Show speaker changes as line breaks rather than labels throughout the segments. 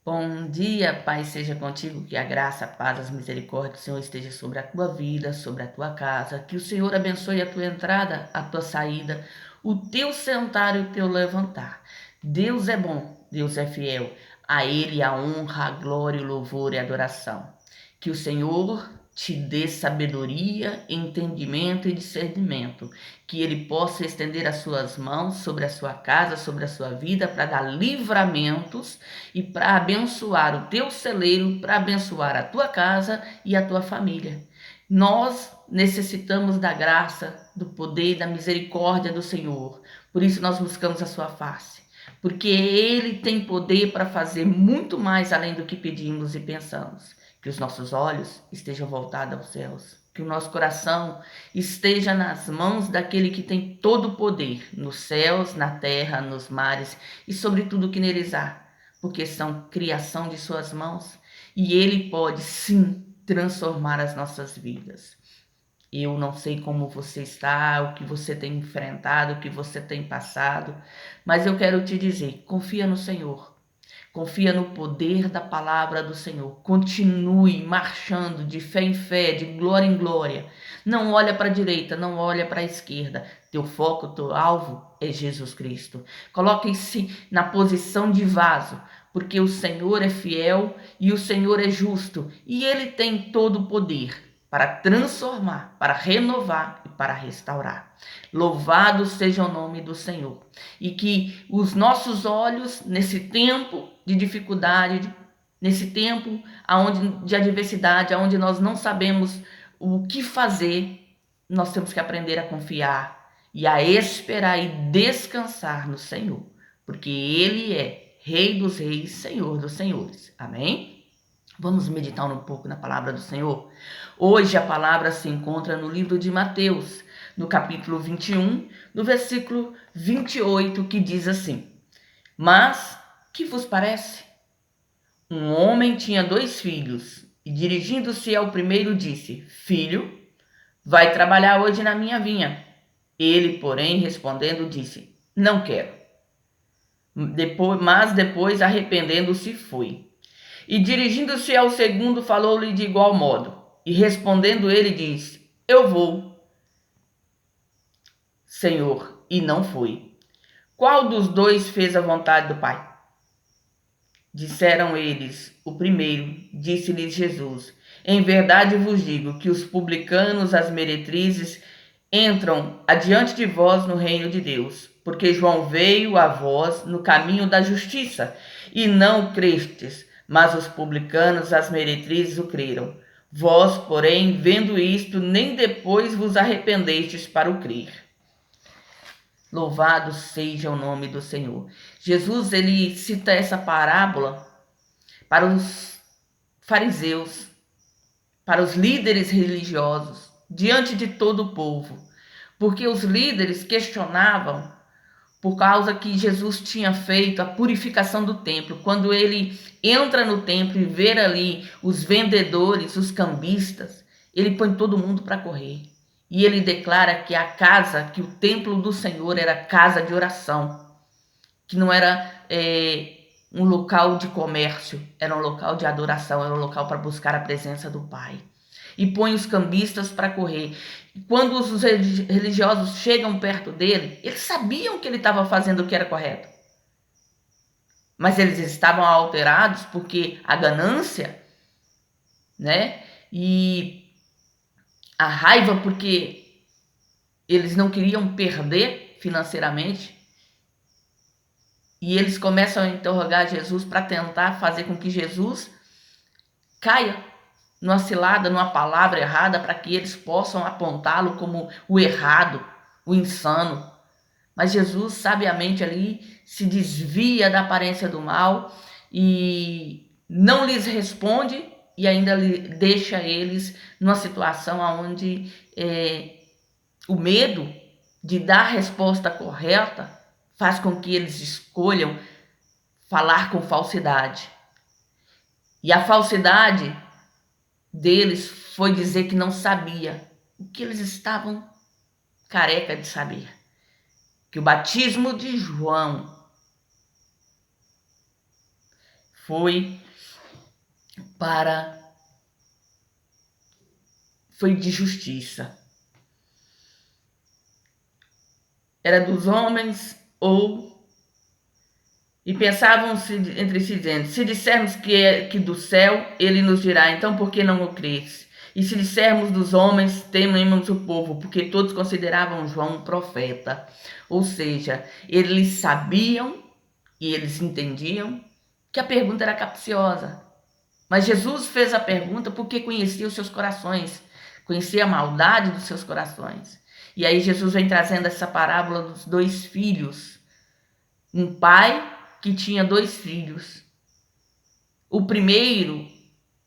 Bom dia, Pai, seja contigo, que a graça, a paz, as misericórdias do Senhor esteja sobre a tua vida, sobre a tua casa, que o Senhor abençoe a tua entrada, a tua saída, o teu sentar e o teu levantar. Deus é bom, Deus é fiel, a Ele a honra, a glória, o louvor e a adoração. Que o Senhor te dê sabedoria, entendimento e discernimento, que Ele possa estender as suas mãos sobre a sua casa, sobre a sua vida, para dar livramentos e para abençoar o teu celeiro, para abençoar a tua casa e a tua família. Nós necessitamos da graça, do poder e da misericórdia do Senhor. Por isso nós buscamos a sua face, porque Ele tem poder para fazer muito mais além do que pedimos e pensamos. Que os nossos olhos estejam voltados aos céus, que o nosso coração esteja nas mãos daquele que tem todo o poder, nos céus, na terra, nos mares e sobre tudo que neles há, porque são criação de suas mãos e Ele pode sim transformar as nossas vidas. Eu não sei como você está, o que você tem enfrentado, o que você tem passado, mas eu quero te dizer, confia no Senhor. Confia no poder da palavra do Senhor. Continue marchando de fé em fé, de glória em glória. Não olha para a direita, não olha para a esquerda. Teu foco, teu alvo é Jesus Cristo. Coloque-se na posição de vaso, porque o Senhor é fiel e o Senhor é justo. E Ele tem todo o poder para transformar, para renovar e para restaurar. Louvado seja o nome do Senhor. E que os nossos olhos, nesse tempo de dificuldade, nesse tempo de adversidade, onde nós não sabemos o que fazer, nós temos que aprender a confiar e a esperar e descansar no Senhor, porque Ele é Rei dos Reis, Senhor dos Senhores. Amém? Vamos meditar um pouco na palavra do Senhor? Hoje a palavra se encontra no livro de Mateus, no capítulo 21, no versículo 28, que diz assim: Mas, que vos parece? Um homem tinha 2 filhos, e dirigindo-se ao primeiro disse: Filho, vai trabalhar hoje na minha vinha. Ele, porém, respondendo, disse: Não quero. Mas depois, arrependendo-se, foi. E dirigindo-se ao segundo, falou-lhe de igual modo. E respondendo ele, disse: Eu vou, Senhor, e não foi. Qual dos 2 fez a vontade do Pai? Disseram eles: O primeiro. Disse-lhes Jesus: Em verdade vos digo que os publicanos, as meretrizes, entram adiante de vós no reino de Deus, porque João veio a vós no caminho da justiça, e não crestes, mas os publicanos, as meretrizes, o creram. Vós, porém, vendo isto, nem depois vos arrependestes para o crer. Louvado seja o nome do Senhor. Jesus, ele cita essa parábola para os fariseus, para os líderes religiosos, diante de todo o povo, porque os líderes questionavam por causa que Jesus tinha feito a purificação do templo. Quando ele entra no templo e vê ali os vendedores, os cambistas, ele põe todo mundo para correr. E ele declara que a casa, que o templo do Senhor era casa de oração, que não era um local de comércio, era um local de adoração, era um local para buscar a presença do Pai. E põe os cambistas para correr. E quando os religiosos chegam perto dele, eles sabiam que ele estava fazendo o que era correto. Mas eles estavam alterados porque a ganância, né? E a raiva porque eles não queriam perder financeiramente. E eles começam a interrogar Jesus para tentar fazer com que Jesus caia numa cilada, numa palavra errada, para que eles possam apontá-lo como o errado, o insano. Mas Jesus, sabiamente ali, se desvia da aparência do mal e não lhes responde e ainda deixa eles numa situação onde o medo de dar a resposta correta faz com que eles escolham falar com falsidade. E a falsidade deles foi dizer que não sabia o que eles estavam careca de saber. Que o batismo de João foi de justiça. Era dos homens e pensavam entre si dizendo: se dissermos que é que do céu, ele nos dirá, então por que não o crês? E se dissermos dos homens, tememos o povo, porque todos consideravam João um profeta. Ou seja, eles sabiam e eles entendiam que a pergunta era capciosa. Mas Jesus fez a pergunta porque conhecia os seus corações, conhecia a maldade dos seus corações. E aí Jesus vem trazendo essa parábola dos 2 filhos. Um pai que tinha 2 filhos. O primeiro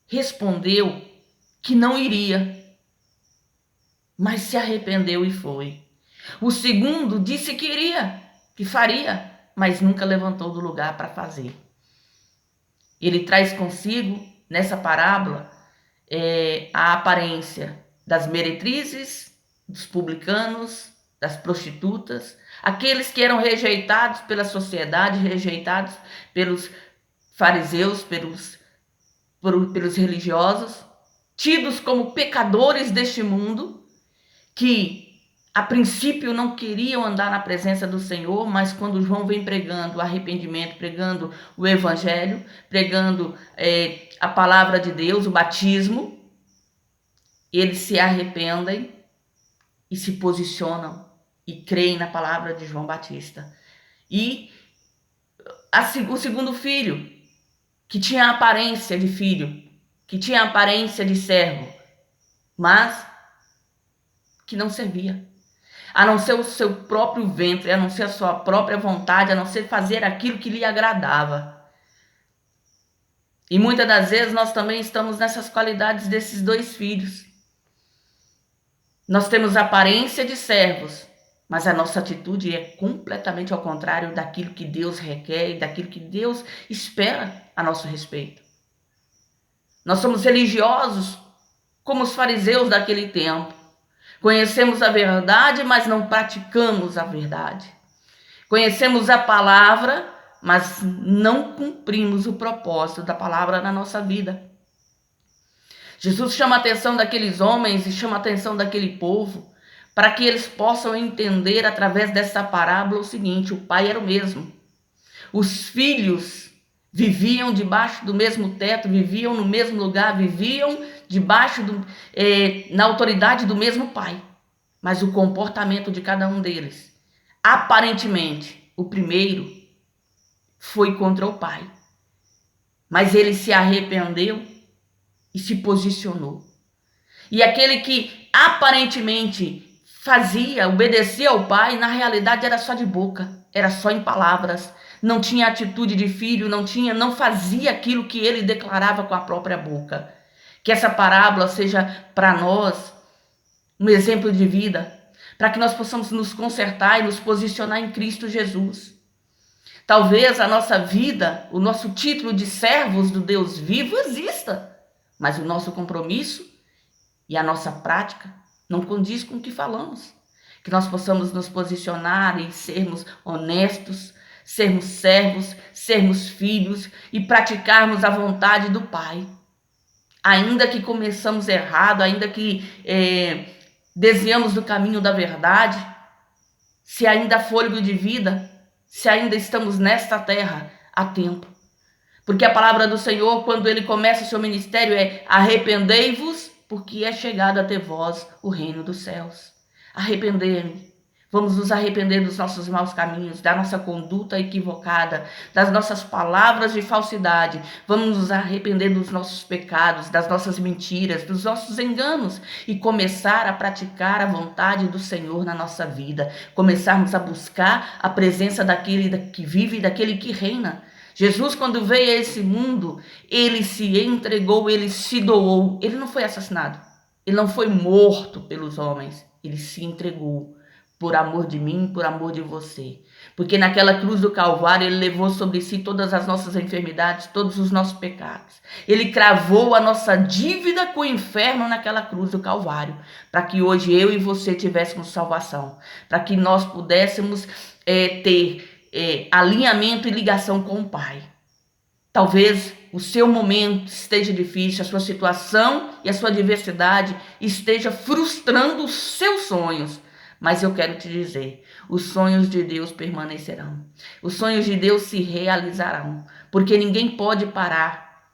respondeu que não iria, mas se arrependeu e foi. O segundo disse que iria, que faria, mas nunca levantou do lugar para fazer. Ele traz consigo, nessa parábola, a aparência das meretrizes, dos publicanos, das prostitutas, aqueles que eram rejeitados pela sociedade, rejeitados pelos fariseus, pelos religiosos, tidos como pecadores deste mundo, que a princípio não queriam andar na presença do Senhor, mas quando João vem pregando o arrependimento, pregando o evangelho, pregando a palavra de Deus, o batismo, eles se arrependem e se posicionam e creem na palavra de João Batista. E o segundo filho, que tinha a aparência de filho, que tinha a aparência de servo, mas que não servia, a não ser o seu próprio ventre, a não ser a sua própria vontade, a não ser fazer aquilo que lhe agradava. E muitas das vezes nós também estamos nessas qualidades desses 2 filhos. Nós temos a aparência de servos, mas a nossa atitude é completamente ao contrário daquilo que Deus requer e daquilo que Deus espera a nosso respeito. Nós somos religiosos como os fariseus daquele tempo. Conhecemos a verdade, mas não praticamos a verdade. Conhecemos a palavra, mas não cumprimos o propósito da palavra na nossa vida. Jesus chama a atenção daqueles homens e chama a atenção daquele povo para que eles possam entender através dessa parábola o seguinte: o pai era o mesmo. Os filhos viviam debaixo do mesmo teto, viviam no mesmo lugar, viviam debaixo na autoridade do mesmo pai. Mas o comportamento de cada um deles, aparentemente, o primeiro foi contra o pai. Mas ele se arrependeu e se posicionou. E aquele que aparentemente obedecia ao pai, na realidade era só de boca, era só em palavras, não tinha atitude de filho, não fazia aquilo que ele declarava com a própria boca. Que essa parábola seja para nós um exemplo de vida, para que nós possamos nos consertar e nos posicionar em Cristo Jesus. Talvez a nossa vida, o nosso título de servos do Deus vivo exista, mas o nosso compromisso e a nossa prática não condiz com o que falamos. Que nós possamos nos posicionar e sermos honestos, sermos servos, sermos filhos e praticarmos a vontade do Pai. Ainda que começamos errado, ainda que desviamos do caminho da verdade, se ainda há fôlego de vida, se ainda estamos nesta terra, há tempo. Porque a palavra do Senhor, quando ele começa o seu ministério, é: arrependei-vos, porque é chegado até vós o reino dos céus. Arrepender-me. Vamos nos arrepender dos nossos maus caminhos, da nossa conduta equivocada, das nossas palavras de falsidade. Vamos nos arrepender dos nossos pecados, das nossas mentiras, dos nossos enganos e começar a praticar a vontade do Senhor na nossa vida. Começarmos a buscar a presença daquele que vive e daquele que reina. Jesus, quando veio a esse mundo, ele se entregou, ele se doou. Ele não foi assassinado, ele não foi morto pelos homens, ele se entregou. Por amor de mim, por amor de você. Porque naquela cruz do Calvário, ele levou sobre si todas as nossas enfermidades, todos os nossos pecados. Ele cravou a nossa dívida com o inferno naquela cruz do Calvário, para que hoje eu e você tivéssemos salvação, para que nós pudéssemos ter alinhamento e ligação com o Pai. Talvez o seu momento esteja difícil, a sua situação e a sua adversidade esteja frustrando os seus sonhos. Mas eu quero te dizer, os sonhos de Deus permanecerão. Os sonhos de Deus se realizarão, porque ninguém pode parar,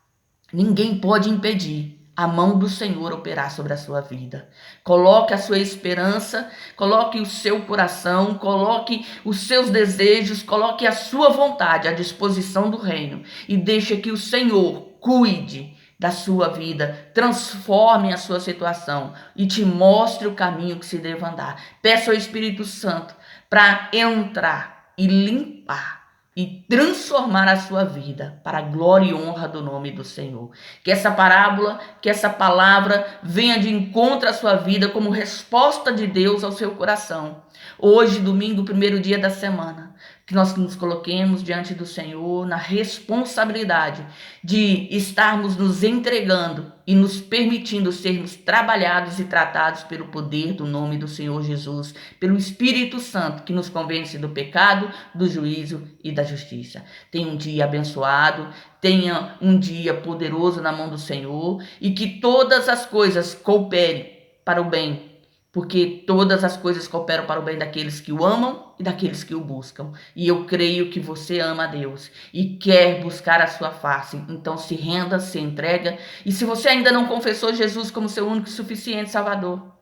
ninguém pode impedir a mão do Senhor operar sobre a sua vida. Coloque a sua esperança, coloque o seu coração, coloque os seus desejos, coloque a sua vontade à disposição do reino e deixe que o Senhor cuide da sua vida, transforme a sua situação e te mostre o caminho que se deve andar. Peça ao Espírito Santo para entrar e limpar e transformar a sua vida para a glória e honra do nome do Senhor. Que essa parábola, que essa palavra venha de encontro à sua vida como resposta de Deus ao seu coração. Hoje, domingo, primeiro dia da semana, que nós nos coloquemos diante do Senhor na responsabilidade de estarmos nos entregando e nos permitindo sermos trabalhados e tratados pelo poder do nome do Senhor Jesus, pelo Espírito Santo que nos convence do pecado, do juízo e da justiça. Tenha um dia abençoado, tenha um dia poderoso na mão do Senhor e que todas as coisas cooperem para o bem, porque todas as coisas cooperam para o bem daqueles que o amam e daqueles que o buscam. E eu creio que você ama a Deus e quer buscar a sua face. Então se renda, se entrega. E se você ainda não confessou Jesus como seu único e suficiente Salvador,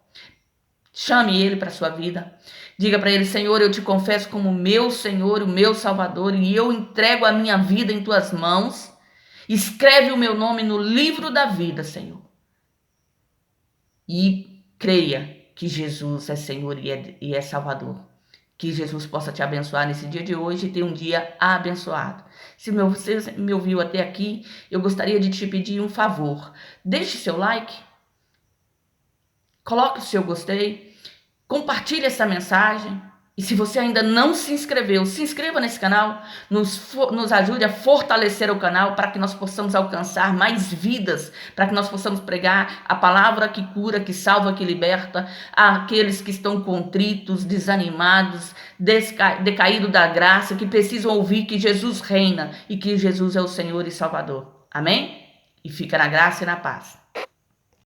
chame Ele para a sua vida. Diga para Ele: Senhor, eu te confesso como meu Senhor, o meu Salvador, e eu entrego a minha vida em tuas mãos. Escreve o meu nome no livro da vida, Senhor. E creia que Jesus é Senhor e é Salvador. Que Jesus possa te abençoar nesse dia de hoje e ter um dia abençoado. Se você me ouviu até aqui, eu gostaria de te pedir um favor. Deixe seu like, coloque o seu gostei, compartilhe essa mensagem. E se você ainda não se inscreveu, se inscreva nesse canal, nos ajude a fortalecer o canal para que nós possamos alcançar mais vidas, para que nós possamos pregar a palavra que cura, que salva, que liberta, àqueles que estão contritos, desanimados, decaídos da graça, que precisam ouvir que Jesus reina e que Jesus é o Senhor e Salvador. Amém? E fica na graça e na paz.